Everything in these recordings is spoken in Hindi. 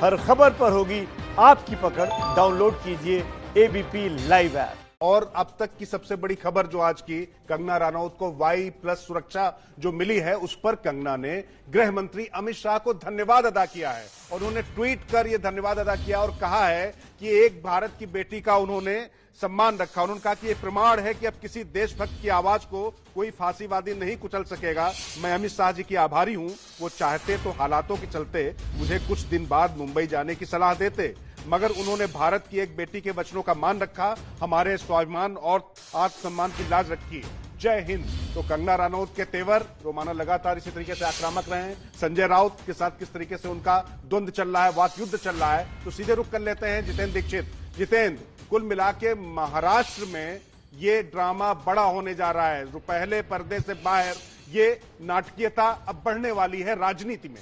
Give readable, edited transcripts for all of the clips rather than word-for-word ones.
हर खबर पर होगी आपकी पकड़। डाउनलोड कीजिए एबीपी लाइव ऐप। और अब तक की सबसे बड़ी खबर जो आज की, कंगना रनौत को Y+ सुरक्षा जो मिली है, उस पर कंगना ने गृह मंत्री अमित शाह को धन्यवाद अदा किया है। और उन्होंने ट्वीट कर यह धन्यवाद अदा किया और कहा है कि एक भारत की बेटी का उन्होंने सम्मान रखा। उन्होंने कहा कि यह प्रमाण है कि अब किसी देशभक्त की आवाज को कोई फांसीवादी नहीं कुचल सकेगा। मैं अमित शाह जी की आभारी हूं। वो चाहते तो हालातों के चलते मुझे कुछ दिन बाद मुंबई जाने की सलाह देते, मगर उन्होंने भारत की एक बेटी के वचनों का मान रखा, हमारे स्वाभिमान और आत्मसम्मान की लाज रखी। जय हिंद। तो कंगना रनौत के तेवर रोमाना लगातार इसी तरीके से आक्रामक रहे हैं। संजय राउत के साथ किस तरीके से उनका द्वंद्व चल रहा है, वाक युद्ध चल रहा है, तो सीधे रुख कर लेते हैं जितेंद्र दीक्षित। जितेंद्र, कुल मिला के महाराष्ट्र में ये ड्रामा बड़ा होने जा रहा है। जो पहले पर्दे से बाहर ये नाटकीयता अब बढ़ने वाली है राजनीति में।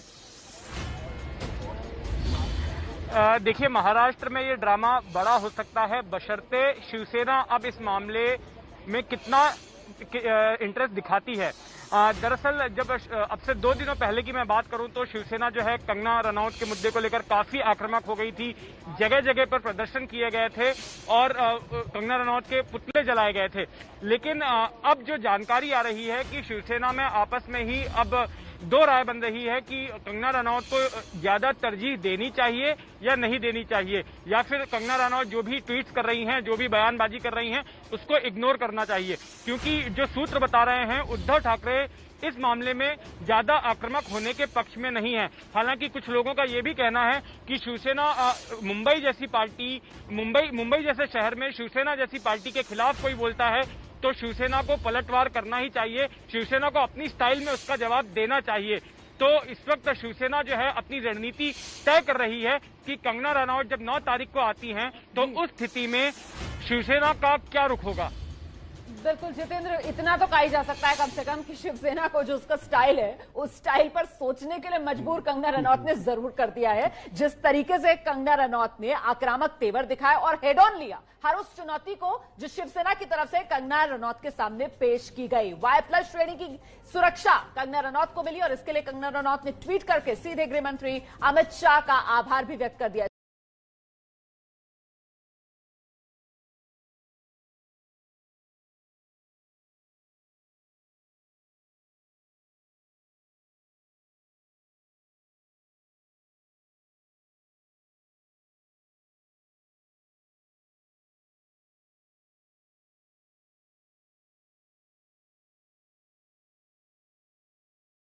देखिए, महाराष्ट्र में ये ड्रामा बड़ा हो सकता है बशर्ते शिवसेना अब इस मामले में कितना इंटरेस्ट दिखाती है। दरअसल जब अब से 2 दिनों पहले की मैं बात करूं तो शिवसेना जो है कंगना रनौत के मुद्दे को लेकर काफी आक्रामक हो गई थी। जगह जगह पर प्रदर्शन किए गए थे और कंगना रनौत के पुतले जलाए गए थे। लेकिन अब जो जानकारी आ रही है कि शिवसेना में आपस में ही अब 2 राय बन रही है कि कंगना रनौत को ज्यादा तरजीह देनी चाहिए या नहीं देनी चाहिए, या फिर कंगना रनौत जो भी ट्वीट्स कर रही हैं, जो भी बयानबाजी कर रही हैं, उसको इग्नोर करना चाहिए। क्योंकि जो सूत्र बता रहे हैं, उद्धव ठाकरे इस मामले में ज्यादा आक्रामक होने के पक्ष में नहीं है। हालांकि कुछ लोगों का यह भी कहना है कि शिवसेना मुंबई जैसी पार्टी, मुंबई जैसे शहर में शिवसेना जैसी पार्टी के खिलाफ कोई बोलता है तो शिवसेना को पलटवार करना ही चाहिए, शिवसेना को अपनी स्टाइल में उसका जवाब देना चाहिए। तो इस वक्त शिवसेना जो है अपनी रणनीति तय कर रही है कि कंगना रनौत जब 9 तारीख को आती हैं तो उस स्थिति में शिवसेना का क्या रुख होगा। बिल्कुल जितेंद्र, इतना तो कहा ही जा सकता है कम से कम कि शिवसेना को जो उसका स्टाइल है, उस स्टाइल पर सोचने के लिए मजबूर कंगना रनौत ने जरूर कर दिया है। जिस तरीके से कंगना रनौत ने आक्रामक तेवर दिखाया और हेड ऑन लिया हर उस चुनौती को जो शिवसेना की तरफ से कंगना रनौत के सामने पेश की गई। Y+ श्रेणी की सुरक्षा कंगना रनौत को मिली और इसके लिए कंगना रनौत ने ट्वीट करके सीधे गृह मंत्री अमित शाह का आभार भी व्यक्त कर दिया।